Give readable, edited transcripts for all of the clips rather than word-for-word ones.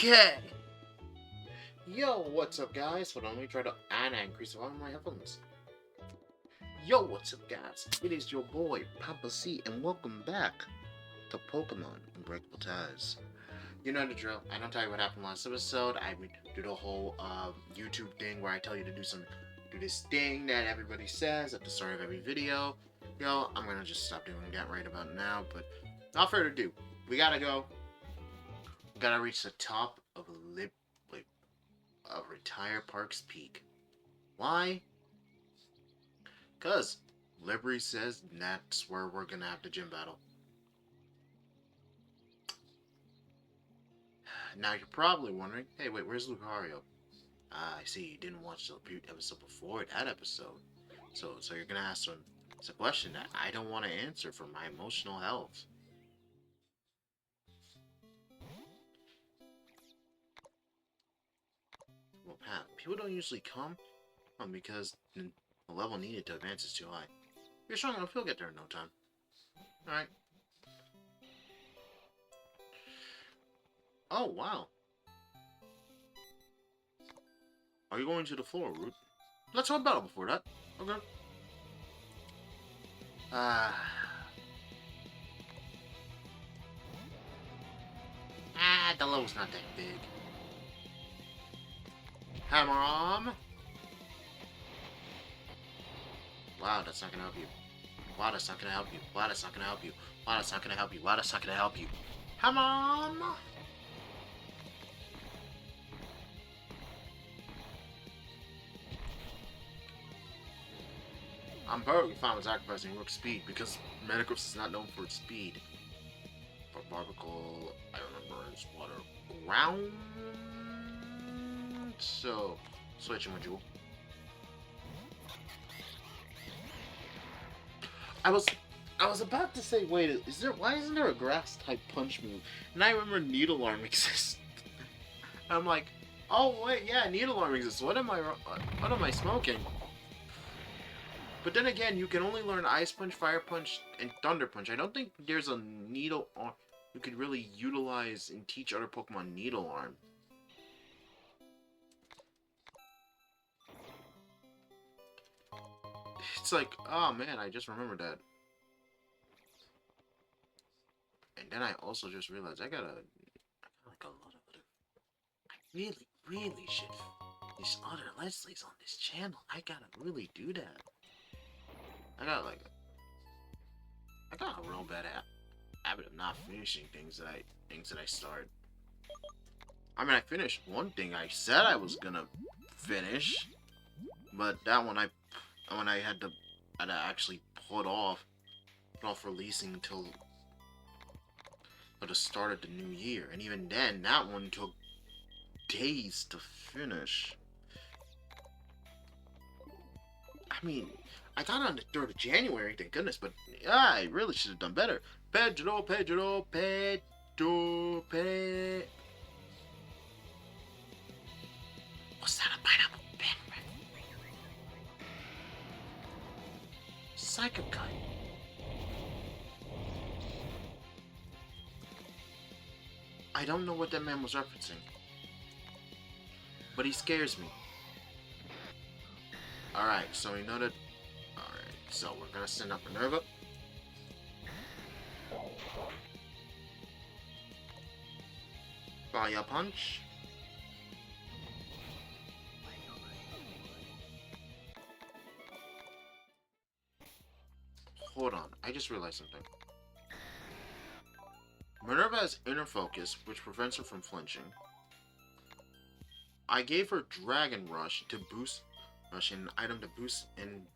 Okay. Yo, what's up, guys? Hold on, let me try to increase the volume of my headphones. Yo, what's up, guys? It is your boy, Papa C, and welcome back to Pokemon Unbreakable Ties. You know the drill. I don't tell you what happened last episode. I do the whole YouTube thing where I tell you to do this thing that everybody says at the start of every video. Yo, I'm gonna just stop doing that right about now, but without further ado, we gotta go. We gotta reach the top of Retire Park's peak. Why? Cause Liberty says that's where we're gonna have the gym battle. Now you're probably wondering, hey, wait, where's Lucario? Ah, I see. You didn't watch the episode before that episode, so you're gonna ask him. It's a question that I don't want to answer for my emotional health. Well, Pat, people don't usually come because the level needed to advance is too high. You're strong enough, you'll get there in no time. Alright. Oh, wow. Are you going to the floor, Root? Let's have a battle before that. Okay. The level's not that big. Hammer arm. Wow, that's not gonna help you. Wow, that's not gonna help you. Wow, that's not gonna help you. Wow, that's not gonna help you. Wow, that's not gonna help you. Hammer arm. I'm perfectly fine with sacrificing Rook's speed because Metagross is not known for its speed. For Barbicle, I remember it's water ground. So, switching with Jewel. I was about to say, wait, why isn't there a grass type punch move? And I remember Needle Arm exists. I'm like, oh wait, yeah, Needle Arm exists. What am I smoking? But then again, you can only learn Ice Punch, Fire Punch, and Thunder Punch. I don't think there's a Needle Arm you could really utilize and teach other Pokemon Needle Arm. It's like, oh man, I just remembered that. And then I also just realized I got like a lot of other... I really should... These other Leslies on this channel. I gotta really do that. I got a real bad habit of not finishing things that I start. I mean, I finished one thing I said I was gonna finish, but that one I had to actually put off releasing until the start of the new year, and even then, that one took days to finish. I mean, I got on the 3rd of January, thank goodness, but yeah, I really should have done better. Pedro. What's that, a pineapple? Psycho Cut. I don't know what that man was referencing, but he scares me. Alright, so we know that... Alright, so we're gonna send up Minerva. Fire Punch. Hold on, I just realized something. Minerva has Inner Focus, which prevents her from flinching. I gave her Dragon Rush to boost... an item to boost in...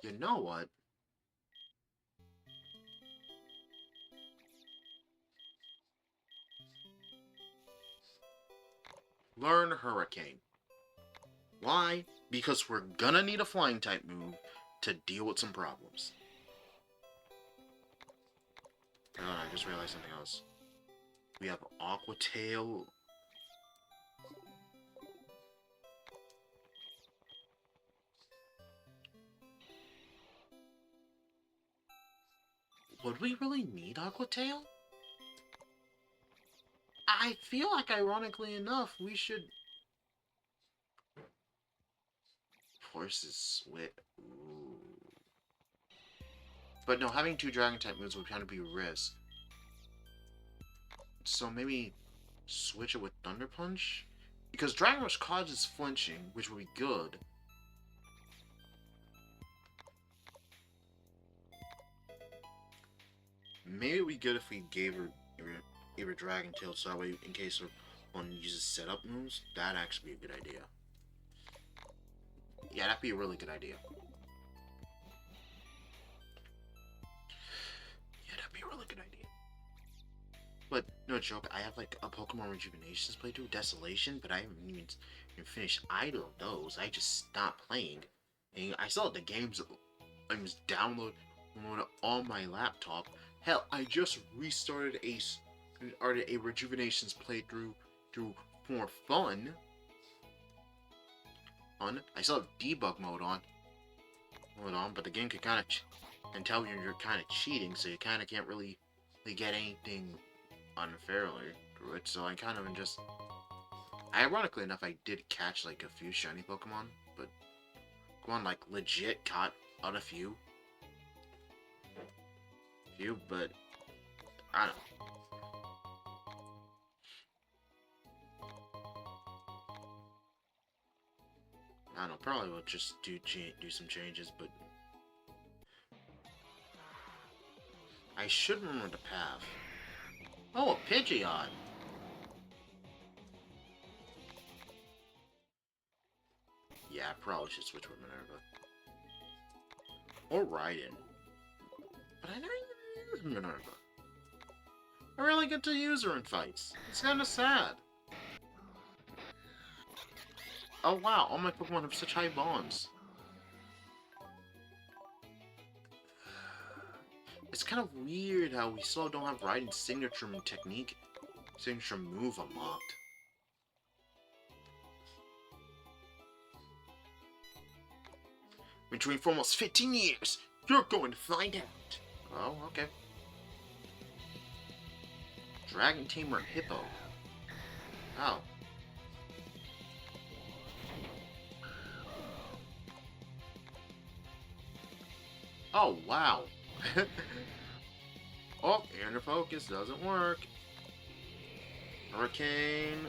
You know what? Learn Hurricane. Why? Because we're gonna need a flying type move to deal with some problems. Oh, I just realized something else. We have Aqua Tail. Would we really need Aqua Tail? I feel like, ironically enough, we should... Forces Switch. Ooh. But no, having 2 Dragon-type moves would kind of be a risk. So maybe switch it with Thunder Punch? Because Dragon Rush causes flinching, which would be good. Maybe it would be good if we gave her Dragon Tail, so that way, in case her one uses setup moves, that'd actually be a good idea. Yeah, that'd be a really good idea. Yeah, that'd be a really good idea. But, no joke, I have like a Pokemon Rejuvenations playthrough, Desolation, but I haven't even finished either of those. I just stopped playing. And I still have the games I was downloaded on my laptop. Hell, I just restarted a Rejuvenations playthrough for fun. I still have debug mode on. But the game could kind of tell you you're kind of cheating, so you kind of can't really get anything unfairly through it. So I kind of just... Ironically enough, I did catch like a few shiny Pokemon, but like legit caught on a few, but I don't know. I don't know, probably will just do some changes, but I should remember the path. Oh, a Pidgeot! Yeah, I probably should switch with Minerva. Or Raiden. But I never even used Minerva. I rarely get to use her in fights. It's kinda sad. Oh wow, all my Pokemon have such high bonds. It's kind of weird how we still don't have Raiden's signature move unlocked. Been training for almost 15 years. You're going to find out. Oh, okay. Dragon Tamer Hippo. Oh. Oh, wow. Oh, inner focus doesn't work. Hurricane.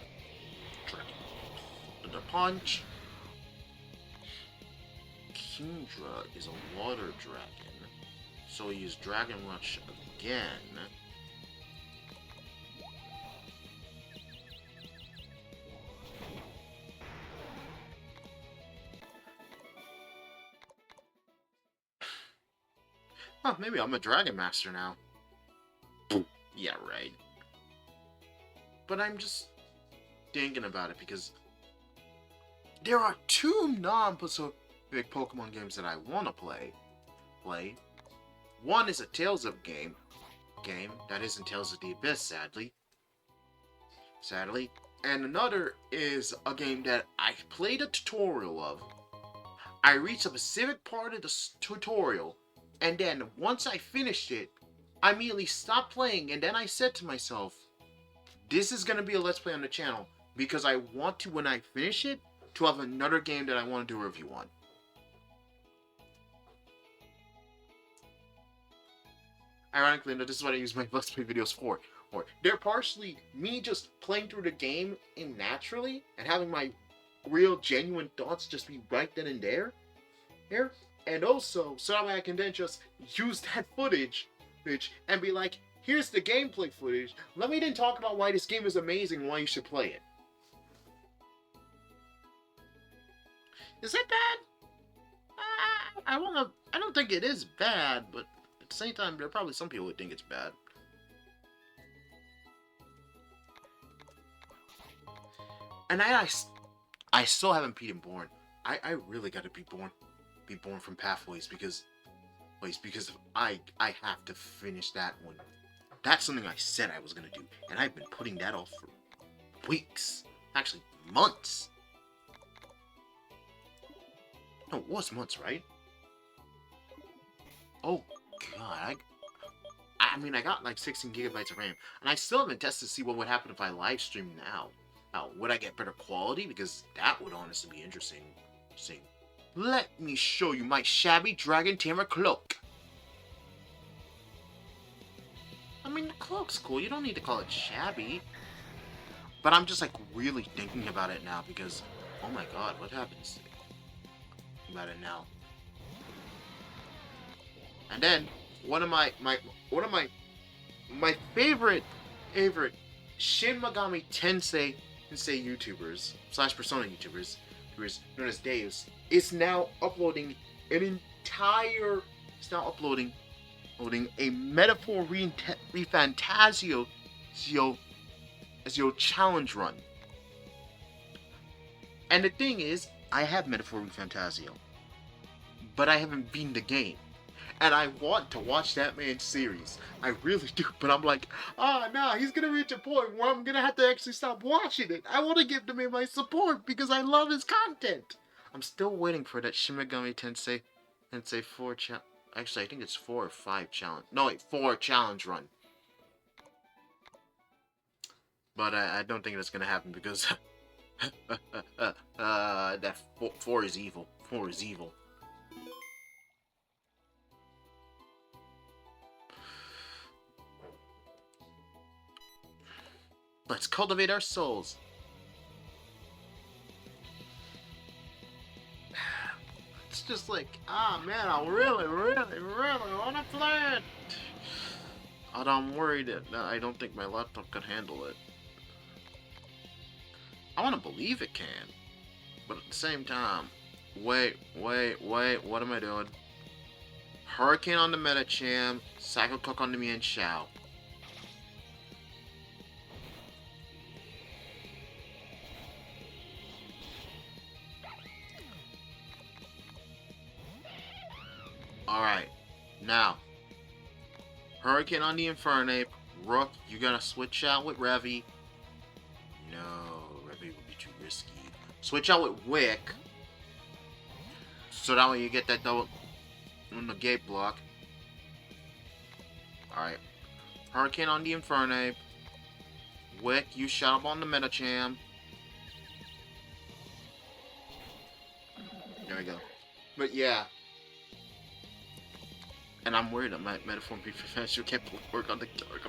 The punch. Kingdra is a water dragon, so we use Dragon Rush again. Huh, maybe I'm a Dragon Master now. Yeah, right. But I'm just thinking about it because there are 2 non-Pacific Pokemon games that I want to play. One is a Tales of game that isn't Tales of the Abyss, sadly. And another is a game that I played a tutorial of. I reached a specific part of the tutorial, and then once I finished it, I immediately stopped playing, and then I said to myself, this is going to be a Let's Play on the channel, because I want to, when I finish it, to have another game that I want to do a review on. Ironically, this is what I use my Let's Play videos for. Or they're partially me just playing through the game naturally and having my real, genuine thoughts just be right then and there. And also, so that way I can then just use that footage and be like, here's the gameplay footage. Let me then talk about why this game is amazing and why you should play it. Is that bad? I don't think it is bad, but at the same time, there are probably some people who think it's bad. And I still haven't beaten Born. I really gotta be born from Pathways because I have to finish that one. That's something I said I was gonna do, and I've been putting that off for weeks, actually months. No, it was months, right? Oh God, I mean, I got like 16 gigabytes of RAM, and I still haven't tested to see what would happen if I live stream now. Would I get better quality? Because that would honestly be interesting. Let me show you my shabby dragon tamer cloak. I mean, the cloak's cool. You don't need to call it shabby. But I'm just like really thinking about it now because, oh my god, what happens about it now? And then one of my favorite Shin Megami Tensei YouTubers / Persona YouTubers, who is known as Deus, is now uploading a Metaphor Refantasio challenge run. And the thing is, I have Metaphor Refantasio, but I haven't beaten the game. And I want to watch that man's series. I really do. But I'm like, no, he's going to reach a point where I'm going to have to actually stop watching it. I want to give the man my support because I love his content. I'm still waiting for that Shin Megami Tensei 4 challenge. Actually, I think it's 4 or 5 challenge. No, wait, 4 challenge run. But I don't think that's going to happen because that 4 is evil. 4 is evil. Let's cultivate our souls. It's just like, man, I really want to play it. And I'm worried that I don't think my laptop can handle it. I want to believe it can. But at the same time, wait, what am I doing? Hurricane on the Metacham, Psycho Cook on the Mian Shao. Alright, now, Hurricane on the Infernape. Rook, you gotta switch out with Revy. No, Revy would be too risky. Switch out with Wick. So that way you get that double on the gate block. Alright. Hurricane on the Infernape. Wick, you shut up on the Metacham. There we go. But yeah. And I'm worried that my Metaphor Refantasio can't work on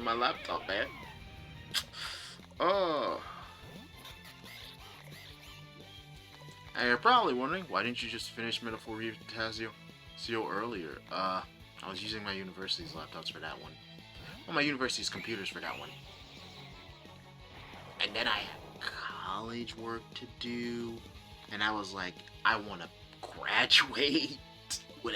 my laptop, man. Oh. And you're probably wondering, why didn't you just finish Metaphor Refantasio earlier? I was using my university's laptops for that one. Well, my university's computers for that one. And then I had college work to do. And I was like, I want to graduate with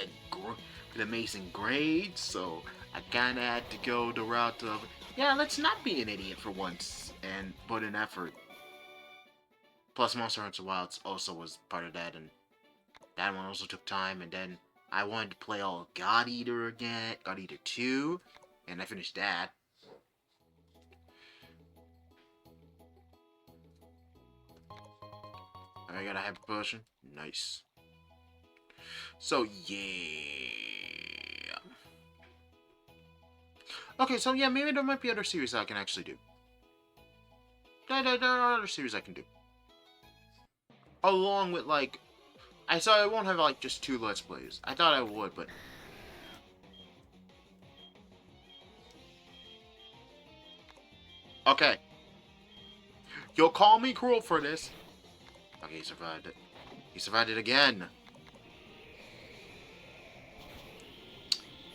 amazing grades, so I kinda had to go the route of, yeah, let's not be an idiot for once and put in effort. Plus, Monster Hunter Wilds also was part of that, and that one also took time. And then I wanted to play all of God Eater again, God Eater 2, and I finished that. I got a hyper potion. Nice. So, yeah. Okay, so yeah, maybe there might be other series I can actually do. There are other series I can do. Along with, like... I won't have, like, just 2 Let's Plays. I thought I would, but... Okay. You'll call me cruel for this. Okay, he survived it. He survived it again.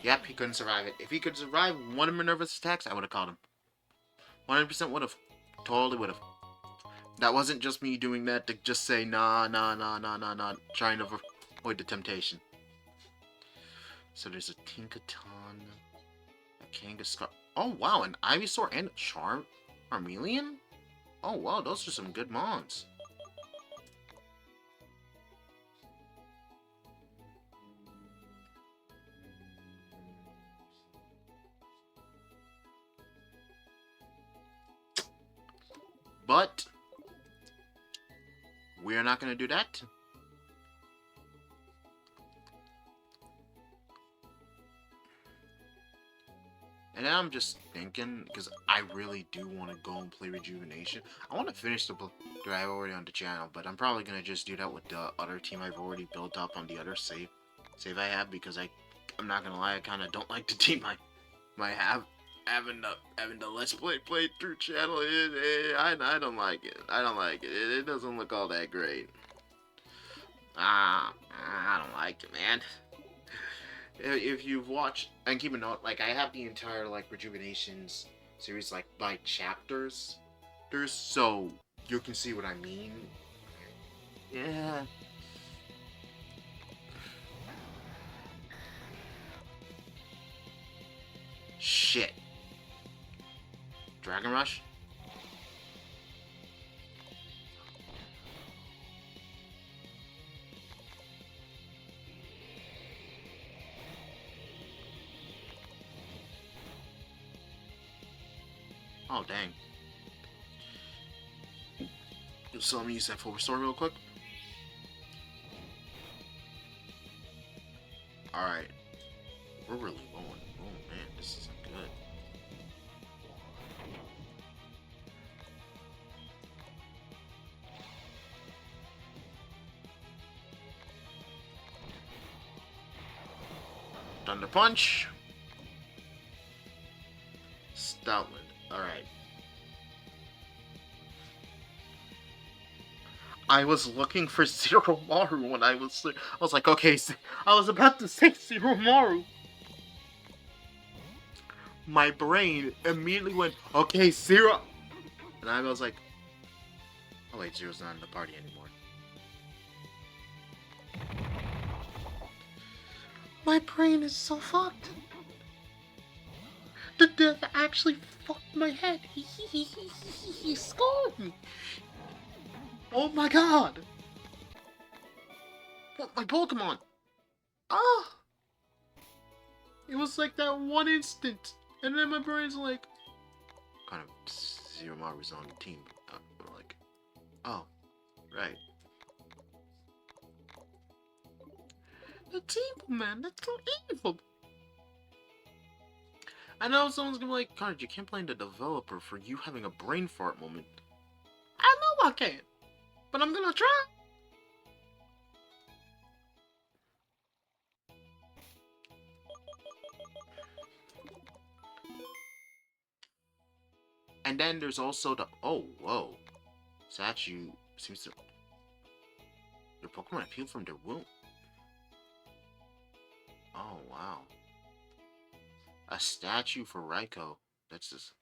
Yep, he couldn't survive it. If he could survive one of Minerva's attacks, I would have caught him. 100% would have. Totally would have. That wasn't just me doing that to just say, nah, trying to avoid the temptation. So there's a Tinkaton, a Kangaskar. Oh, wow, an Ivysaur and a Charmeleon? Oh, wow, those are some good mons. But we're not going to do that. And Today I'm just thinking, because I really do want to go and play Rejuvenation. I want to finish the book that I have already on the channel, but I'm probably going to just do that with the other team I've already built up on the other save I have, because I'm not going to lie, I kind of don't like the team I have. Having the Let's Play playthrough channel, I don't like it. I don't like it. It doesn't look all that great. I don't like it, man. If you've watched, and keep a note, like, I have the entire, like, Rejuvenations series, like, by chapters, so you can see what I mean. Yeah. Shit. Dragon Rush? Oh, dang. So let me use that full restore real quick. Alright. We're really low on. Oh, man, this isn't good. Thunder Punch. Stoutland. Alright. I was looking for Zero Maru when I was like, okay, I was about to say Zero Maru. My brain immediately went, okay, Zero. And I was like, oh wait, Zero's not in the party anymore. My brain is so fucked. The death actually fucked my head. He scored me. Oh my god. What, my Pokemon? Ah! It was like that one instant. And then my brain's like, kind of Zero Maru's on the team. I'm like, oh, right. The team, man, that's so evil. I know someone's gonna be like, Conrad, you can't blame the developer for you having a brain fart moment. I know I can't, but I'm gonna try. And then there's also the, oh, whoa. Statue seems to, your Pokemon appeal from their womb. Oh, wow. A statue for Raikou. That's just...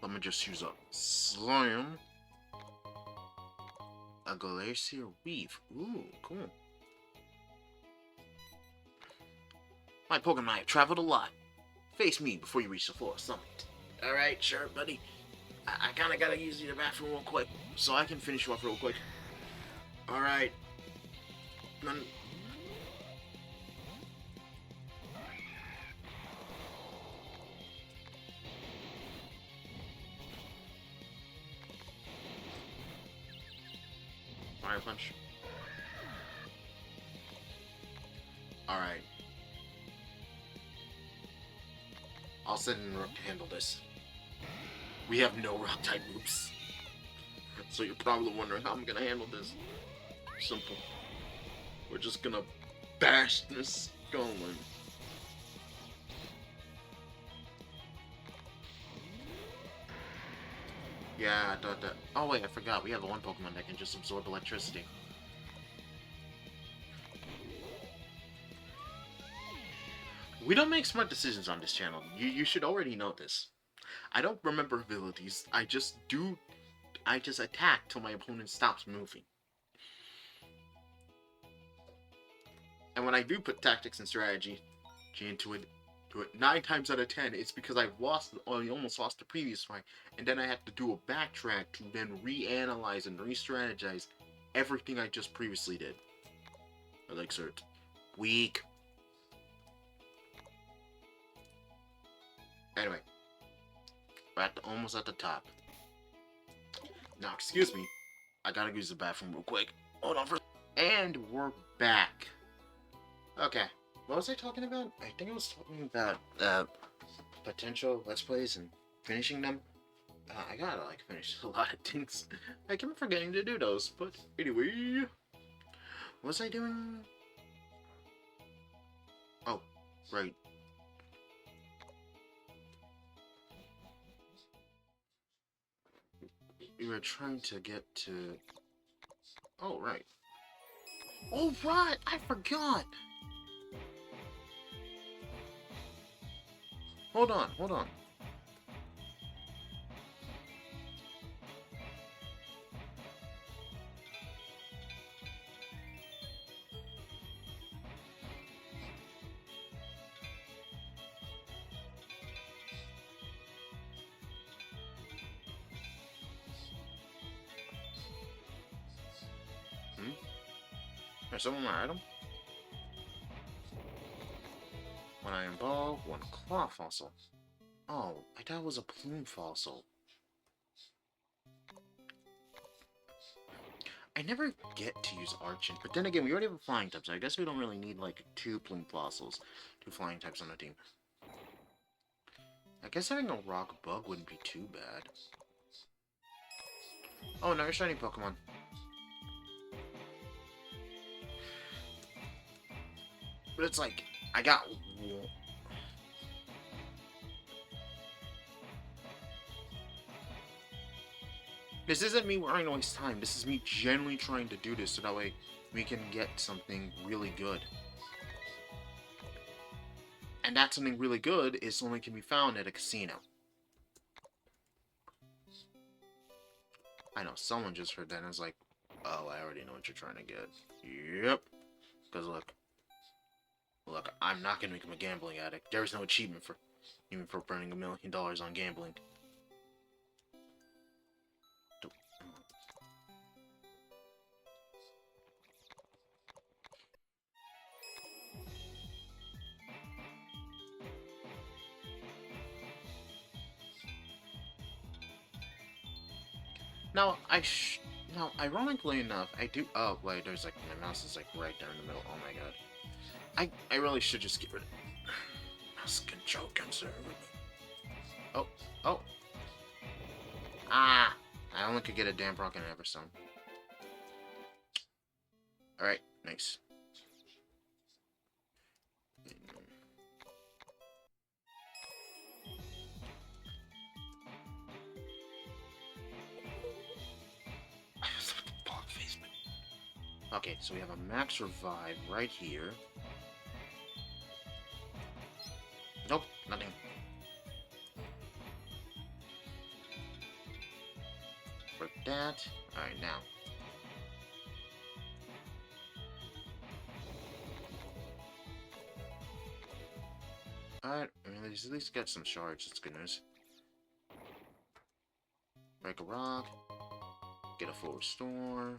Let me just use a Slam. A Glacier Weave. Ooh, cool. My Pokemon have traveled a lot. Face me before you reach the floor summit. Alright, sure, buddy. I kinda gotta use the bathroom real quick, so I can finish you off real quick. Alright. Fire Punch. Alright. I'll send in Rook to handle this. We have no rock type moves. So you're probably wondering how I'm gonna handle this. Simple. We're just gonna bash this skull in. Yeah, I thought that. Oh wait, I forgot. We have one Pokemon that can just absorb electricity. We don't make smart decisions on this channel. You should already know this. I don't remember abilities. I just attack till my opponent stops moving. And when I do put tactics and strategy into it, 9 times out of 10, it's because I almost lost the previous fight, and then I have to do a backtrack to then reanalyze and re-strategize everything I just previously did. Elixir. Weak. Anyway. We're almost at the top. Now, excuse me. I gotta use the bathroom real quick. Hold on for. And we're back. Okay. What was I talking about? I think I was talking about potential Let's Plays and finishing them. I gotta like finish a lot of things. I keep forgetting to do those, but anyway. What was I doing? Oh, right. We were trying to get to... Oh, right. Oh, right! I forgot! Hold on, hold on. There's someone my item? One iron ball, one claw fossil. Oh, I thought it was a plume fossil. I never get to use Archon, but then again, we already have a flying type, so I guess we don't really need, like, 2 plume fossils, 2 flying types on the team. I guess having a rock bug wouldn't be too bad. Oh, another shiny Pokemon. But it's like, I got... This isn't me trying to waste time. This is me genuinely trying to do this so that way we can get something really good. And that something really good is only can be found at a casino. I know, someone just heard that and was like, oh, I already know what you're trying to get. Yep. Because look, I'm not going to become a gambling addict. There's no achievement for even for burning $1 million on gambling. Now, ironically enough, I do... Oh, wait, there's like... My mouse is like right there in the middle. Oh my god. I really should just get rid of... Mouse control conservative. Oh, oh. Ah! I only could get a damn rock and an Everstone. Alright, nice. Okay, so we have a max revive right here. Nope, nothing. For that. Alright, now. Alright, I mean, at least got some shards, that's good news. Break a rock. Get a full restore.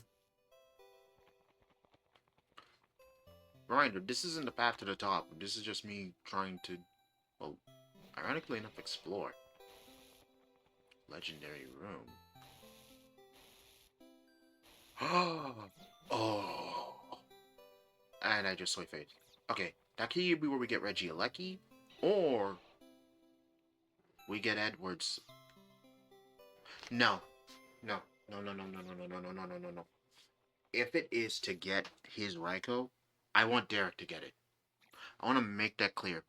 Reminder, this isn't the path to the top. This is just me trying to, well, ironically enough, explore. Legendary room. Oh! And I just soy fade. Okay, that could either be where we get Regieleki, or we get Edwards. No. No. No, no, no, no, no, no, no, no, no, no, no, no. If it is to get his Raikou, I want Derek to get it. I want to make that clear.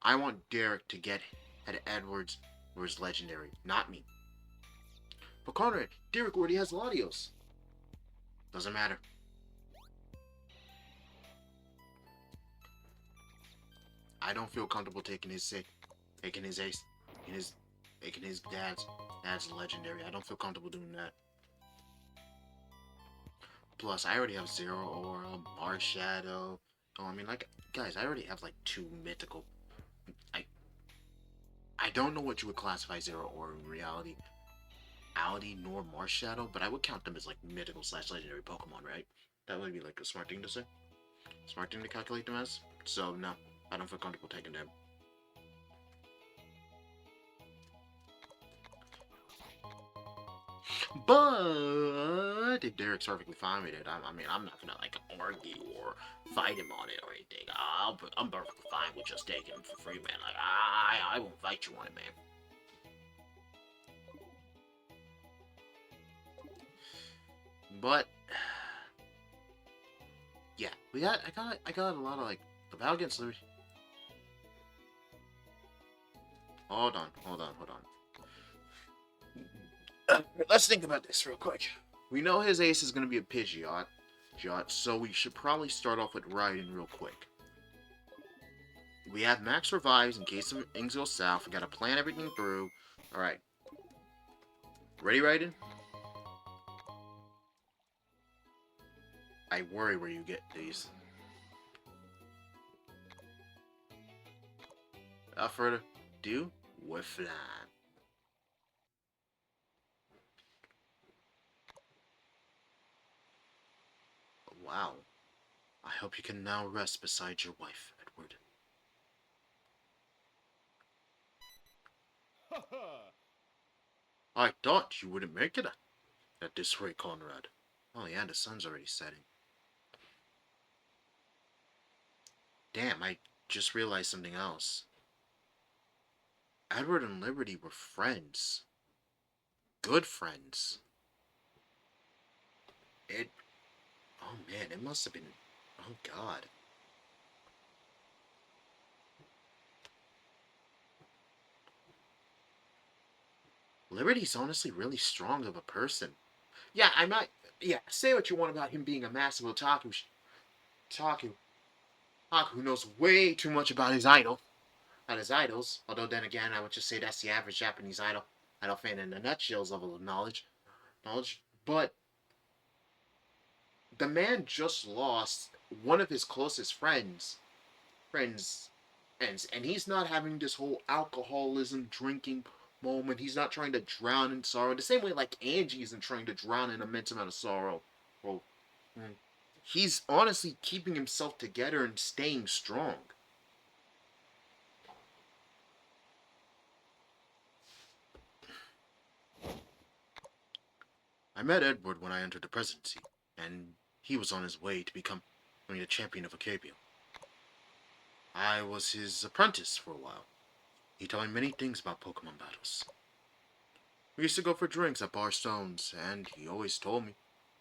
I want Derek to get at Edwards or his legendary, not me. But Conrad, Derek already has Latios. Doesn't matter. I don't feel comfortable taking his ace, taking his dad's legendary. I don't feel comfortable doing that. Plus, I already have Zero Aura, Marshadow. Oh, I mean, like, guys, I already have like 2 mythical. I don't know what you would classify Zero Aura in reality, nor Marshadow, but I would count them as like mythical / legendary Pokemon, right? That would be like a smart thing to say. Smart thing to calculate them as. So no, I don't feel comfortable taking them. But if Derek's perfectly fine with it, I mean, I'm not gonna like argue or fight him on it or anything. I'm perfectly fine with just taking him for free, man. Like I won't fight you on it, man. But yeah, I got a lot of like the battle against Liberty. Hold on. Let's think about this real quick. We know his ace is gonna be a Pidgeot, so we should probably start off with Raiden real quick. We have max revives in case things go south. We gotta plan everything through. Alright. Ready, Raiden? I worry where you get these. Without further ado, we're flying. Wow. I hope you can now rest beside your wife, Edward. I thought you wouldn't make it at this rate, Conrad. Oh yeah, the sun's already setting. Damn, I just realized something else. Edward and Liberty were friends. Good friends. Oh man, it must have been... Oh god. Liberty's honestly really strong of a person. Yeah, I might... Yeah, say what you want about him being a massive otaku. Otaku knows way too much about his idol. About his idols. Although then again, I would just say that's the average Japanese idol fan in a nutshell's level of knowledge. But the man just lost one of his closest friends, and he's not having this whole alcoholism, drinking moment. He's not trying to drown in sorrow. The same way like Angie isn't trying to drown in an immense amount of sorrow. Well, he's honestly keeping himself together and staying strong. I met Edward when I entered the presidency, and he was on his way to becoming the champion of Acapia. I was his apprentice for a while. He taught me many things about Pokemon battles. We used to go for drinks at Bar Stones, and he always told me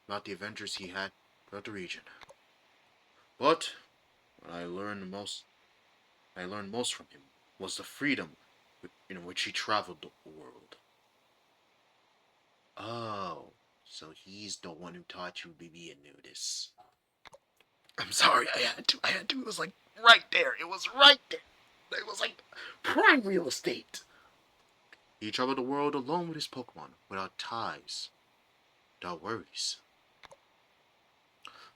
about the adventures he had throughout the region. But what I learned most from him was the freedom in which he traveled the world. Oh, so he's the one who taught you to be a nudist. I'm sorry, I had to. It was like right there. It was right there. It was like prime real estate. He traveled the world alone with his Pokemon, without ties, without worries.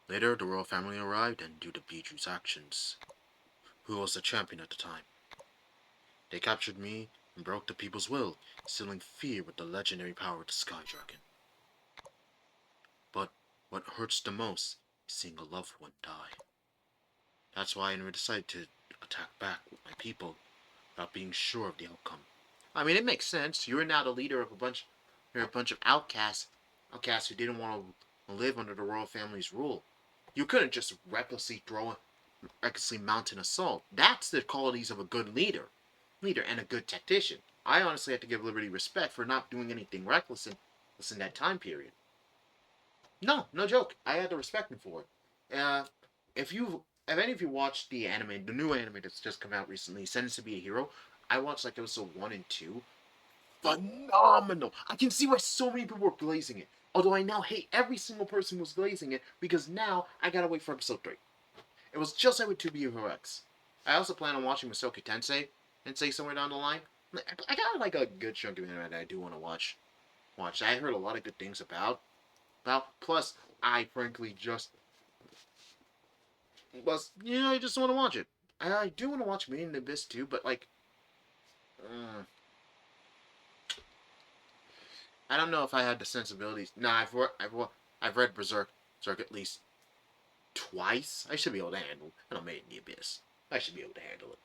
Later, the royal family arrived, and due to Pichu's actions, who was the champion at the time, they captured me and broke the people's will, instilling fear with the legendary power of the Sky Dragon. But what hurts the most is seeing a loved one die. That's why I decided to attack back with my people without being sure of the outcome. I mean, it makes sense. You're now the leader of you're a bunch of outcasts who didn't want to live under the royal family's rule. You couldn't just recklessly mount an assault. That's the qualities of a good leader and a good tactician. I honestly have to give Liberty respect for not doing anything reckless in that time period. No joke. I had to respect him for it. If any of you watched the anime, the new anime that's just come out recently, Sentenced to Be a Hero, I watched like episode 1 and 2. Phenomenal! I can see why so many people were glazing it. Although I now hate every single person who's glazing it, because now I gotta wait for episode 3. It was just like with 2 Hero X. I also plan on watching Masoki Tensei somewhere down the line. I got like a good chunk of anime that I do want to watch. I heard a lot of good things about. Plus, I frankly just I just want to watch it. I do want to watch Made in the Abyss too, but like, I don't know if I had the sensibilities. Nah, I've read Berserk at least twice. I should be able to handle it. Made in the Abyss. I should be able to handle it.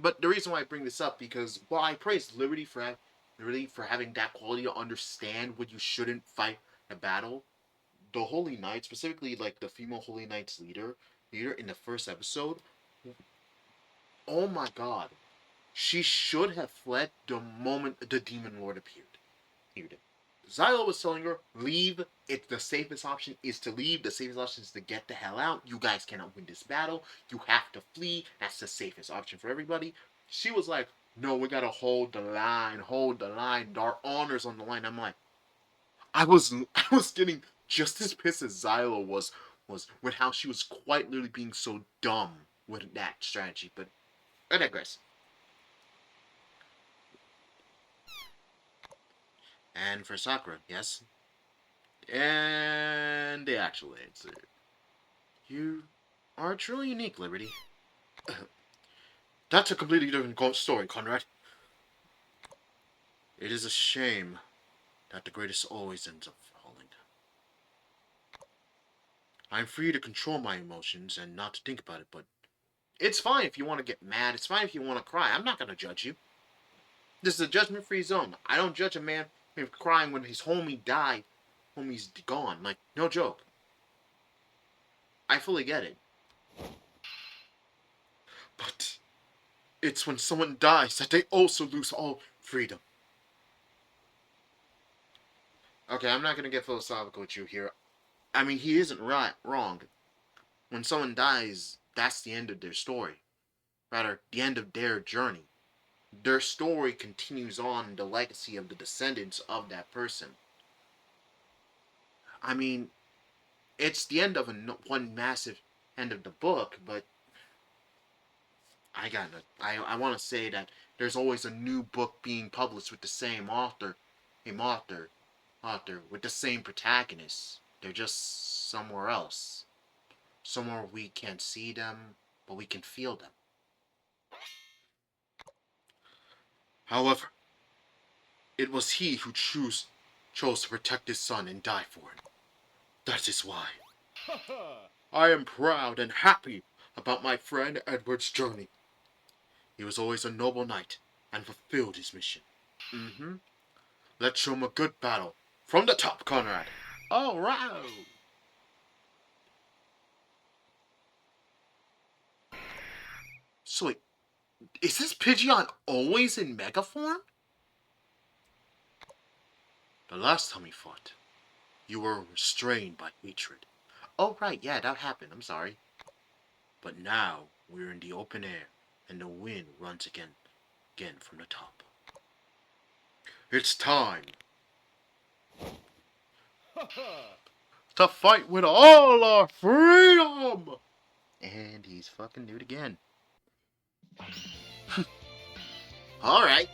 But the reason why I bring this up, because while I praise Liberty for having that quality to understand when you shouldn't fight a battle, the Holy Knight, specifically like the female Holy Knight's leader in the first episode, oh my god, she should have fled the moment the Demon Lord appeared. Xylo was telling her, leave. It's the safest option is to leave. The safest option is to get the hell out. You guys cannot win this battle. You have to flee. That's the safest option for everybody. She was like, no, we gotta hold the line. Hold the line. Our honor's on the line. I'm like, I was getting just as pissed as Xylo was with how she was quite literally being so dumb with that strategy. But I digress. And for Sakura, yes. And the actual answer. You are truly unique, Liberty. That's a completely different story, Conrad. It is a shame that the greatest always ends up falling. I'm free to control my emotions and not to think about it, but it's fine if you want to get mad. It's fine if you want to cry. I'm not going to judge you. This is a judgment-free zone. I don't judge a man for crying when his homie died. Homie's gone. Like, no joke. I fully get it. But it's when someone dies that they also lose all freedom. Okay, I'm not going to get philosophical with you here. I mean, he isn't wrong. When someone dies, that's the end of their story. Rather, the end of their journey. Their story continues on the legacy of the descendants of that person. I mean, it's the end of one massive end of the book, but I want to say that there's always a new book being published with the same author with the same protagonist. They're just somewhere else. Somewhere we can't see them, but we can feel them. However, it was he who chose to protect his son and die for him. That is why I am proud and happy about my friend Edward's journey. He was always a noble knight and fulfilled his mission. Let's show him a good battle. From the top, Conrad. All right. So wait, is this Pidgeon always in Mega form? The last time we fought, you were restrained by hatred. Oh right, yeah, that happened. I'm sorry. But now we're in the open air, and the wind runs again from the top. It's time to fight with all our freedom! And he's fucking do it again. Alright.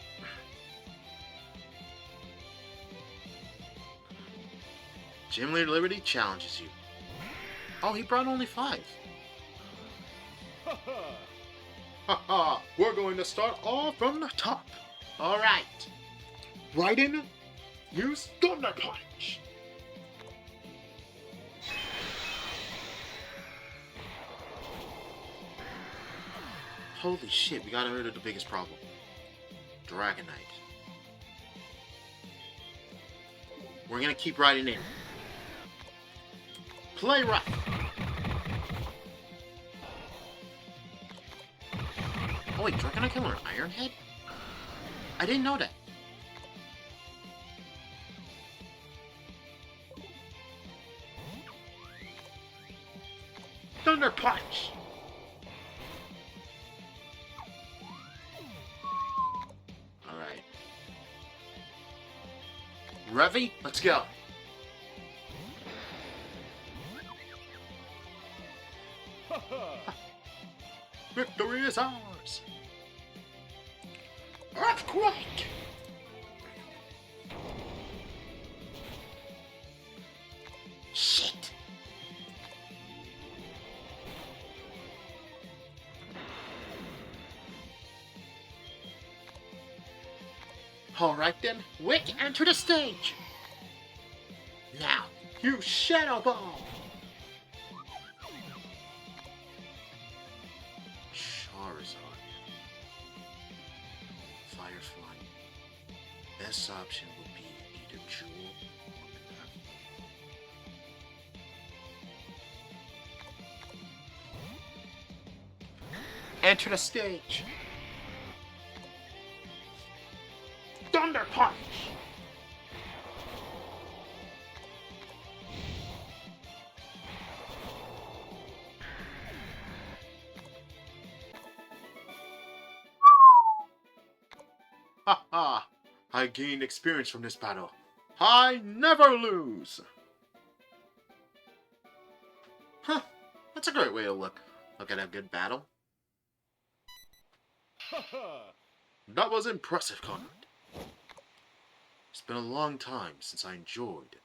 Gym Leader Liberty challenges you. Oh, he brought only 5. Haha, we're going to start all from the top. Alright. Raiden, use Thunder Punch. Holy shit, we got rid of the biggest problem. Dragonite. We're gonna keep riding in. Play rough. Oh wait, Dragonite kill an Iron Head? I didn't know that. Thunder Punch! Alright. Revy, let's go. Victory is ours! Earthquake! Shit! Alright then, Wick, enter the stage! Now, you Shadow Ball! Charizard. best option would be either Jewel or Banana. Enter the stage! Thunder Punch! Ha ha! I gained experience from this battle. I never lose! Huh, that's a great way to look at a good battle. That was impressive, Conrad. It's been a long time since I enjoyed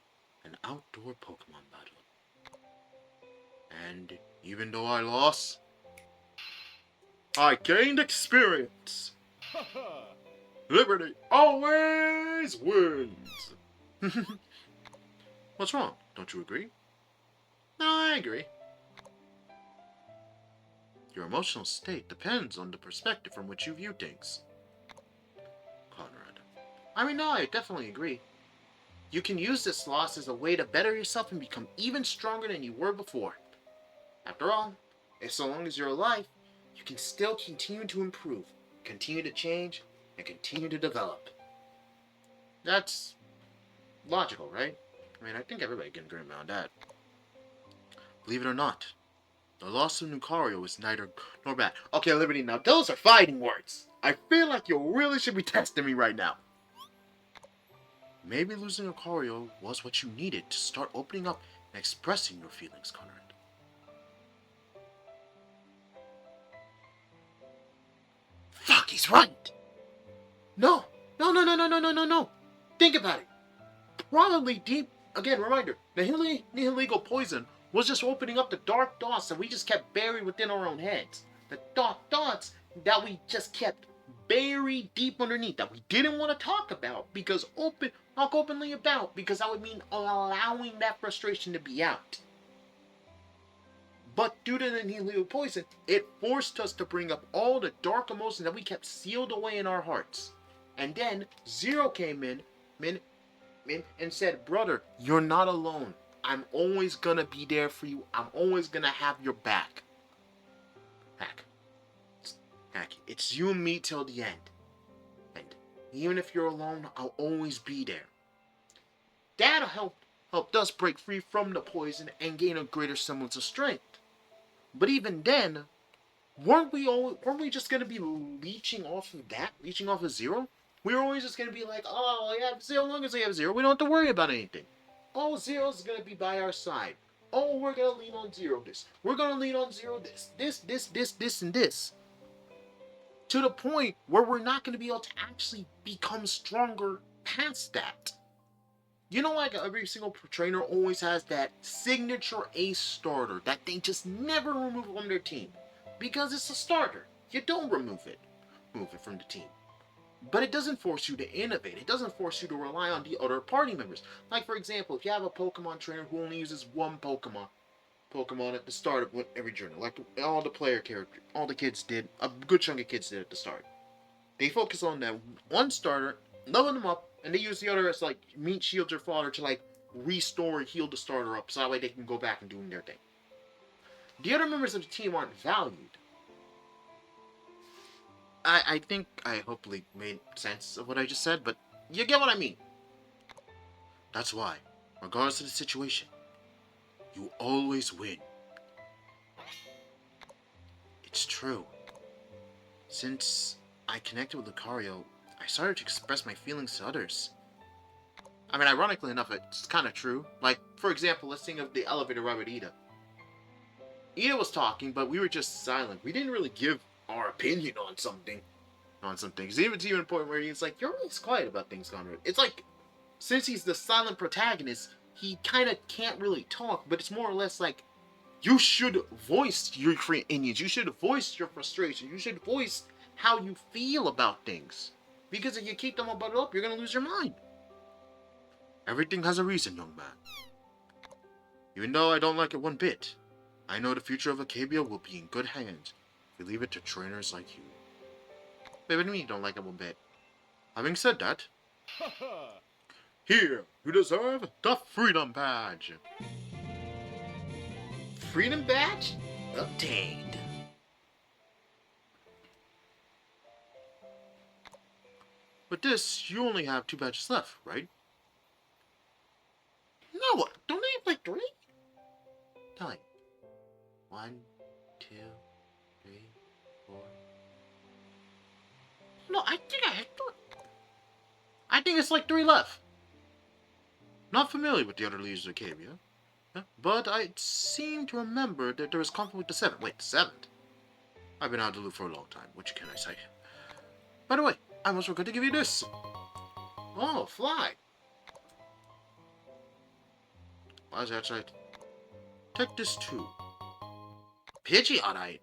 an outdoor Pokemon battle. And even though I lost, I gained experience. Liberty always wins. What's wrong? Don't you agree? No, I agree. Your emotional state depends on the perspective from which you view things. Conrad. I mean, no, I definitely agree. You can use this loss as a way to better yourself and become even stronger than you were before. After all, if so long as you're alive, you can still continue to improve, continue to change, and continue to develop. That's logical, right? I mean, I think everybody can agree around that. Believe it or not, the loss of Lucario is neither good nor bad. Okay, Liberty, now those are fighting words. I feel like you really should be testing me right now. Maybe losing Lucario was what you needed to start opening up and expressing your feelings, Conrad. Fuck, he's right! No! No. Think about it. Probably deep, again, reminder, the illegal poison was just opening up the dark thoughts that we just kept buried within our own heads. The dark thoughts that we just kept buried deep underneath that we didn't want to talk about because talk openly about because that would mean allowing that frustration to be out. But due to the illegal poison, it forced us to bring up all the dark emotions that we kept sealed away in our hearts. And then Zero came in and said, brother, you're not alone. I'm always gonna be there for you. I'm always gonna have your back. Heck, it's you and me till the end. And even if you're alone, I'll always be there. That'll help us break free from the poison and gain a greater semblance of strength. But even then, weren't we just gonna be leeching off of that? Leeching off of Zero? We were always just gonna be like, oh, yeah, as long as we have Zero, we don't have to worry about anything. Oh, Zero's gonna be by our side. Oh, we're gonna lean on Zero this. We're gonna lean on Zero this. This, and this. To the point where we're not gonna be able to actually become stronger past that. You know, like every single trainer always has that signature ace starter that they just never remove from their team. Because it's a starter. You don't remove it from the team. But it doesn't force you to innovate. It doesn't force you to rely on the other party members. Like, for example, if you have a Pokemon trainer who only uses one Pokemon at the start of every journey, like all the kids did, a good chunk of kids did at the start. They focus on that one starter, level them up, and they use the other as, like, meat shields or fodder to, like, restore and heal the starter up, so that way they can go back and do their thing. The other members of the team aren't valued. I think I hopefully made sense of what I just said, but you get what I mean. That's why, regardless of the situation, you always win. It's true. Since I connected with Lucario, I started to express my feelings to others. I mean, ironically enough, it's kind of true. Like, for example, let's think of the elevator ride with Ida. Ida was talking, but we were just silent. We didn't really give our opinion on something. Because even to a point where he's like, you're always quiet about things, Conrad. It's like, since he's the silent protagonist, he kind of can't really talk, but it's more or less like, you should voice your opinions. You should voice your frustration. You should voice how you feel about things. Because if you keep them all bottled up, you're going to lose your mind. Everything has a reason, young man. Even though I don't like it one bit, I know the future of Acabia will be in good hands if we leave it to trainers like you. Wait, what do you mean you don't like it one bit? Having said that, Here, you deserve the Freedom Badge. Freedom Badge obtained. With this, you only have 2 badges left, right? No, don't I have like 3? Tell me. 1, 2, 3, 4. No, I think I have 3. I think it's like 3 left. Not familiar with the other leaders of the cave, yeah? But I seem to remember that there was conflict with the 7th. Wait, the 7th? I've been out of the loop for a long time. What can I say? By the way, I almost forgot to give you this. Oh, fly. Why is that outside? Take this too. Pidgeotite.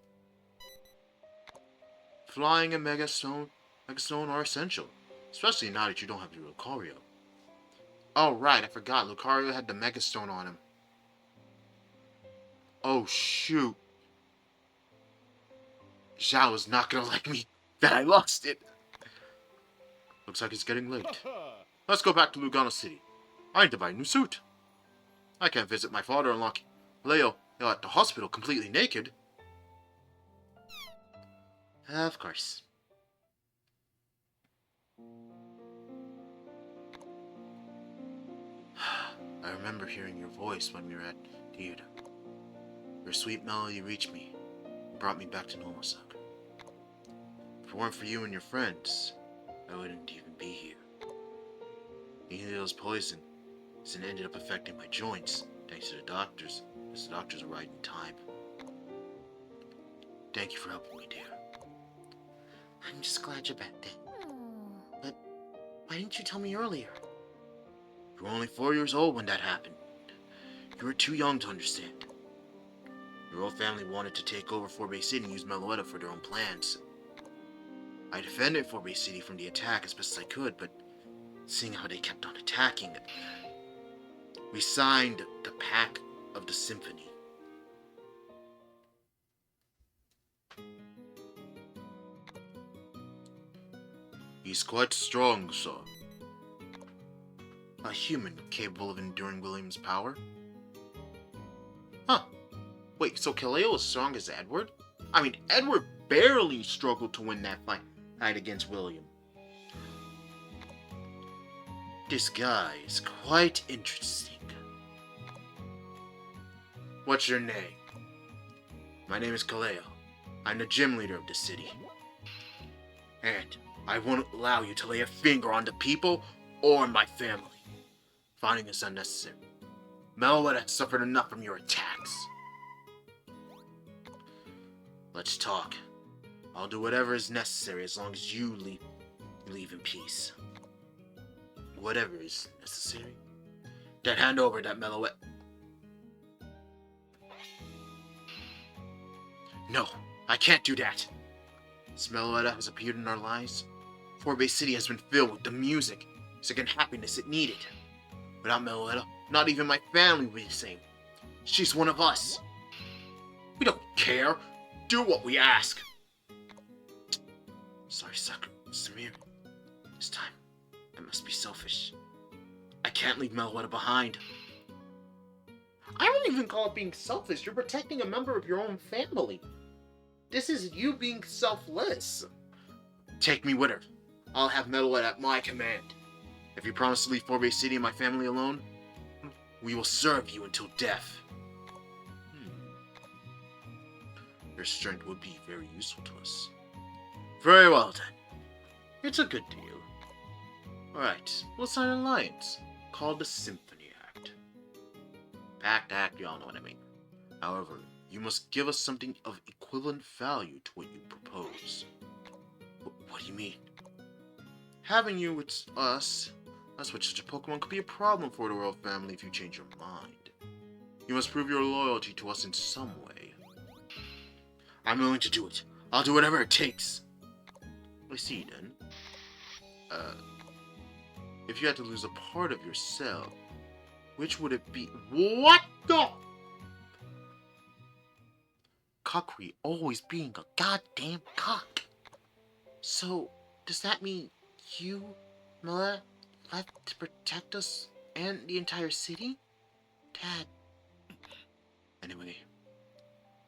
Flying and Megastone are essential, especially now that you don't have your Lucario. Oh right, I forgot. Lucario had the Megastone on him. Oh shoot. Zhao is not gonna like me that I lost it. Looks like it's getting late. Let's go back to Lugano City. I need to buy a new suit. I can't visit my father-in-law, Leo, at the hospital completely naked. Of course. I remember hearing your voice when we were at theater. Your sweet melody reached me and brought me back to normal, Sakura. If it weren't for you and your friends, I wouldn't even be here. Needle's poison and ended up affecting my joints, thanks to the doctors, as the doctors were right in time. Thank you for helping me, dear. I'm just glad you're back then. But why didn't you tell me earlier? You were only 4 years old when that happened. You were too young to understand. Your whole family wanted to take over Fort Bay City and use Meloetta for their own plans. I defended Fort Bay City from the attack as best as I could, but seeing how they kept on attacking, we signed the Pact of the Symphony. He's quite strong, sir. A human capable of enduring William's power? Huh. Wait, so Kaleo is strong as Edward? I mean, Edward barely struggled to win that fight against William. This guy is quite interesting. What's your name? My name is Kaleo. I'm the gym leader of the city. And I won't allow you to lay a finger on the people or my family. Finding this unnecessary. Meloetta has suffered enough from your attacks. Let's talk. I'll do whatever is necessary as long as you leave in peace. Whatever is necessary. Then hand over that Meloetta. No, I can't do that. Since Meloetta has appeared in our lives, Fort Bay City has been filled with the music and happiness it needed. Without Meloetta, not even my family would be the same. She's one of us. We don't care. Do what we ask. Sorry, Sakura, Samir. This time, I must be selfish. I can't leave Meloetta behind. I don't even call it being selfish. You're protecting a member of your own family. This is you being selfless. Take me with her. I'll have Meloetta at my command. If you promise to leave Fort Bay City and my family alone, we will serve you until death. Your strength would be very useful to us. Very well then. It's a good deal. Alright, we'll sign an alliance called the Symphony Act. Pact Act, y'all know what I mean. However, you must give us something of equivalent value to what you propose. What do you mean? Having you with us, with such a Pokemon, could be a problem for the royal family if you change your mind. You must prove your loyalty to us in some way. I'm willing to do it. I'll do whatever it takes. I see, then. If you had to lose a part of yourself, which would it be? What the? Cockery always being a goddamn cock. So, does that mean you, Mela, left to protect us and the entire city? Dad. Anyway,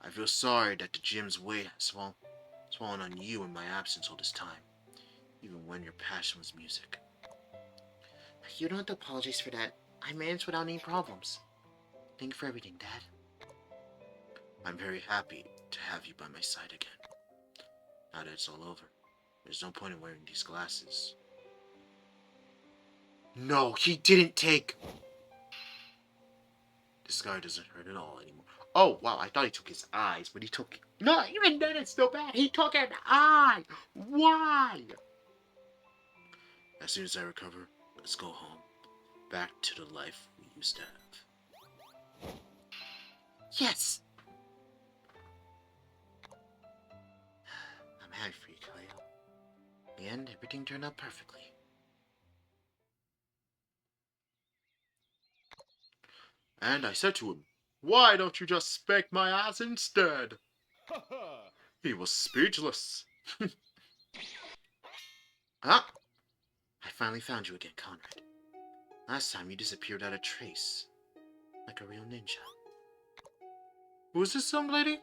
I feel sorry that the gym's weight has fallen on you in my absence all this time, even when your passion was music. You don't have to apologize for that. I managed without any problems. Thank you for everything, Dad. I'm very happy to have you by my side again. Now that it's all over, there's no point in wearing these glasses. No, he didn't take... This guy doesn't hurt at all anymore. Oh, wow, I thought he took his eyes, but he took... No, even then it's still bad. He took an eye. Why? As soon as I recover, let's go home. Back to the life we used to have. Yes! I'm happy for you, Khalil. In the end, everything turned out perfectly. And I said to him, "Why don't you just spank my ass instead?" He was speechless. Huh? I finally found you again, Conrad. Last time you disappeared without a trace. Like a real ninja. Who is this young lady?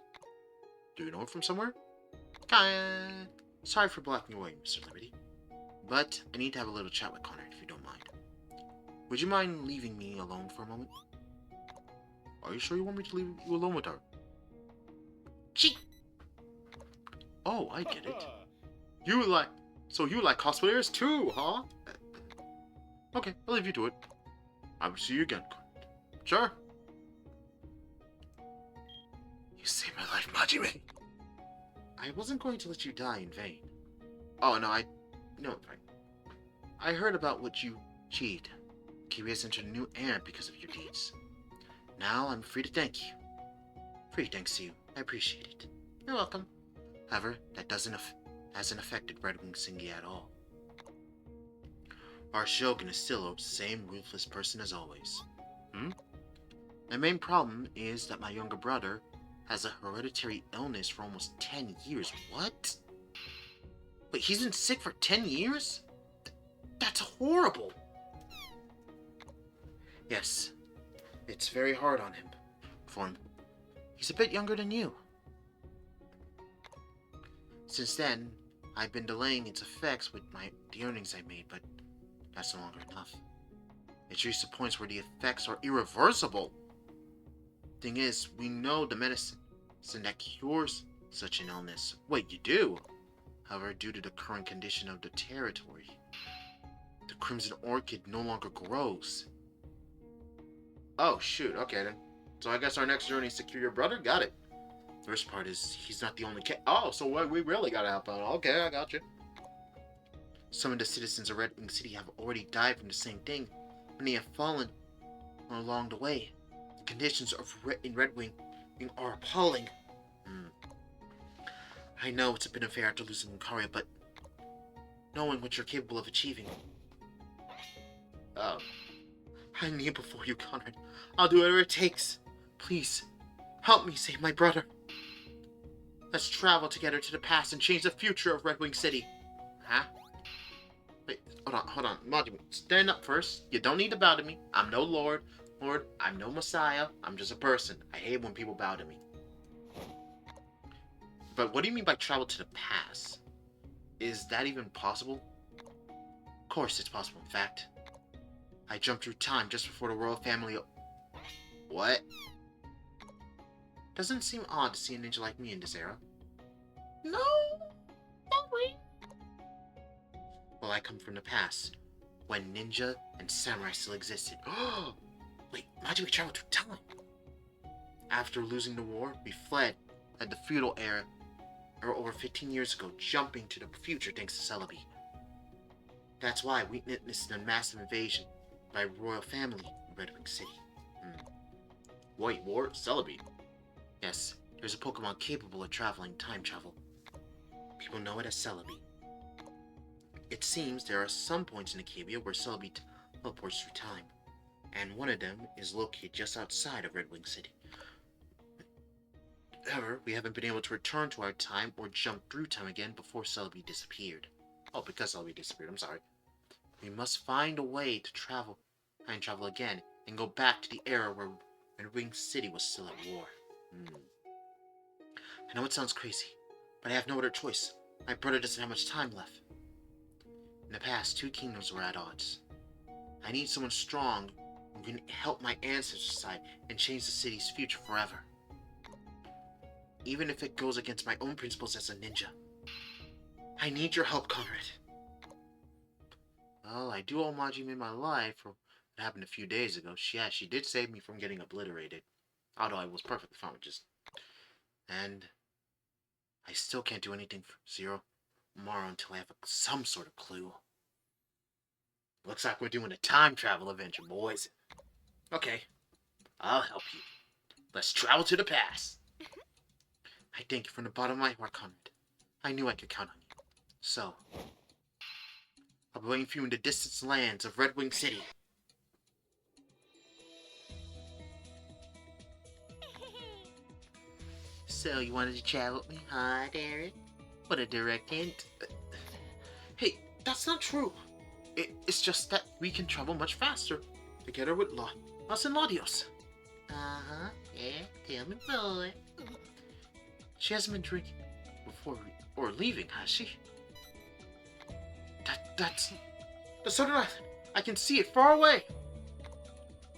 Do you know her from somewhere? Sorry for blocking you away, Mr. Liberty. But I need to have a little chat with Conrad if you don't mind. Would you mind leaving me alone for a moment? Are you sure you want me to leave you alone with her? Gee! Oh, I get it. So you like cosplayers too, huh? Okay, I'll leave you to it. I will see you again. Sure. You saved my life, Majime. I wasn't going to let you die in vain. Oh, no, No, right. I heard about what you cheated. Kiwi has entered a new era because of your deeds. Now I'm free to thank you. Free thanks to you. I appreciate it. You're welcome. However, that hasn't affected Red Wing Singi at all. Our Shogun is still the same ruthless person as always. My main problem is that my younger brother has a hereditary illness for almost 10 years. What? Wait, he's been sick for 10 years? That's horrible! Yes, it's very hard on him. For him. He's a bit younger than you. Since then, I've been delaying its effects with the earnings I made, but that's no longer enough. It's reached the points where the effects are irreversible. Thing is, we know the medicine that cures such an illness. Wait, you do? However, due to the current condition of the territory, the Crimson Orchid no longer grows. Oh, shoot. Okay, then. So I guess our next journey is to cure your brother? Got it. First part is, he's not the only kid. Oh, so we really gotta help out. Okay, I got you. Some of the citizens of Red Wing City have already died from the same thing. Many have fallen along the way. The conditions in Red Wing are appalling. I know it's a bit unfair after losing Lucaria, but knowing what you're capable of achieving. Oh. I kneel before you, Conrad. I'll do whatever it takes. Please, help me save my brother. Let's travel together to the past and change the future of Red Wing City. Huh? Wait, hold on. Majima, stand up first. You don't need to bow to me. I'm no Lord. I'm no Messiah. I'm just a person. I hate when people bow to me. But what do you mean by travel to the past? Is that even possible? Of course it's possible, in fact. I jumped through time just before the royal family... What? Doesn't it seem odd to see a ninja like me in this era? No! Sorry. Well, I come from the past, when ninja and samurai still existed. Wait, why did we travel through time? After losing the war, we fled at the feudal era, or over 15 years ago, jumping to the future thanks to Celebi. That's why we witnessed a massive invasion by royal family in Red Wing City. Wait, war? Celebi? Yes, there's a Pokemon capable of time travel. People know it as Celebi. It seems there are some points in Acadia where Celebi teleports through time, and one of them is located just outside of Red Wing City. However, we haven't been able to return to our time or jump through time again before Celebi disappeared. Oh, because Celebi disappeared, I'm sorry. We must find a way to time travel again, and go back to the era when Ring City was still at war. I know it sounds crazy, but I have no other choice. My brother doesn't have much time left. In the past, two kingdoms were at odds. I need someone strong who can help my ancestors' side and change the city's future forever. Even if it goes against my own principles as a ninja. I need your help, Conrad. Well, I do owe Majime my life for what happened a few days ago. She did save me from getting obliterated. Although I was perfectly fine with just... And I still can't do anything for Zero Maro until I have some sort of clue. Looks like we're doing a time travel adventure, boys. Okay, I'll help you. Let's travel to the past. I thank you from the bottom of my heart, Conrad. I knew I could count on you. So, I'll be waiting for you in the distant lands of Red Wing City. So, you wanted to travel with me, huh, Darren? What a direct hint. Hey, that's not true. It's just that we can travel much faster. Together with Los and Ladios. Uh-huh. Yeah, tell me boy. She hasn't been drinking before or leaving, has she? That's the Southern Island. I can see it far away.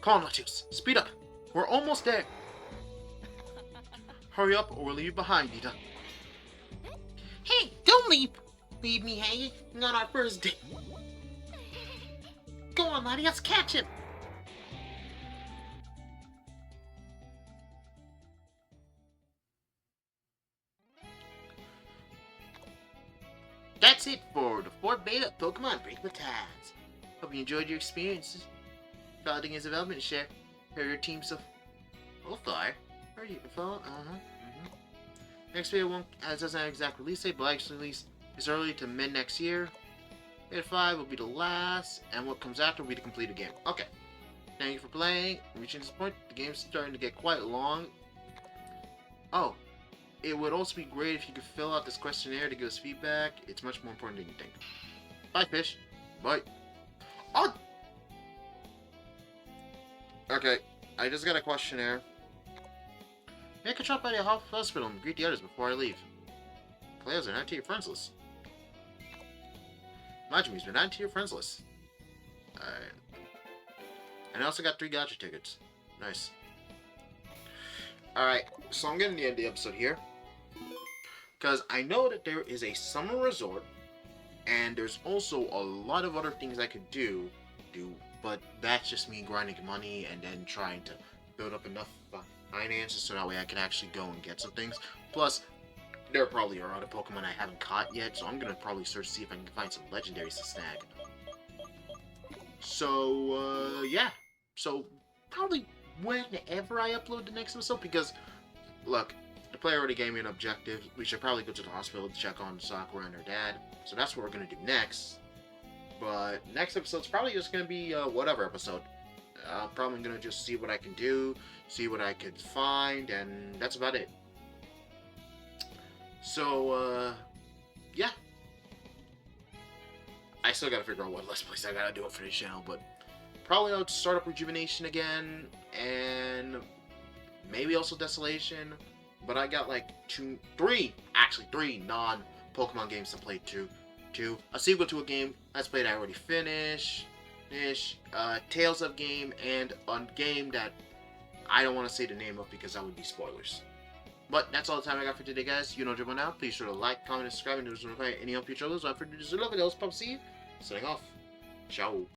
Come on, Latios. Speed up. We're almost there. Hurry up or we'll leave you behind, Nita. Hey, don't leave me hanging. Not our first date. Go on, Latios, catch him. That's it for the 4th beta of Pokemon Unbreakable Ties. Hope you enjoyed your experiences. Following his development and share your teams of Ulthar. Are you follow? Next video doesn't have an exact release date, but actually release is early to mid next year. Beta 5 will be the last, and what comes after will be the completed game. Okay. Thank you for playing. Reaching this point, the game's starting to get quite long. Oh. It would also be great if you could fill out this questionnaire to give us feedback. It's much more important than you think. Bye, fish. Bye. Oh! Okay, I just got a questionnaire. Make a trip by the hospital and greet the others before I leave. Players are not to your friends list. Majime's been added to your friends list. Alright. And I also got 3 gacha tickets. Nice. Alright, so I'm getting the end of the episode here. Because I know that there is a summer resort, and there's also a lot of other things I could do, but that's just me grinding money and then trying to build up enough finances so that way I can actually go and get some things. Plus, there probably are other Pokemon I haven't caught yet, so I'm going to probably search to see if I can find some legendaries to snag. So, yeah. So, probably whenever I upload the next episode, because, look, the player already gave me an objective. We should probably go to the hospital to check on Sakura and her dad. So that's what we're going to do next. But next episode's probably just going to be a whatever episode. I'm probably going to just see what I can do, see what I could find, and that's about it. So, yeah. I still got to figure out what Let's Plays I got to do it for this channel, but probably I'll start up Rejuvenation again, and maybe also Desolation. But I got like 3 non-Pokemon games to play too. A sequel to a game Let's Play that I already finished. Tales of game, and a game that I don't want to say the name of because that would be spoilers. But that's all the time I got for today, guys. You know what now. Please sure to like, comment, and subscribe, and notify any of future videos. Without further ado, love it. Papa C, signing off. Ciao.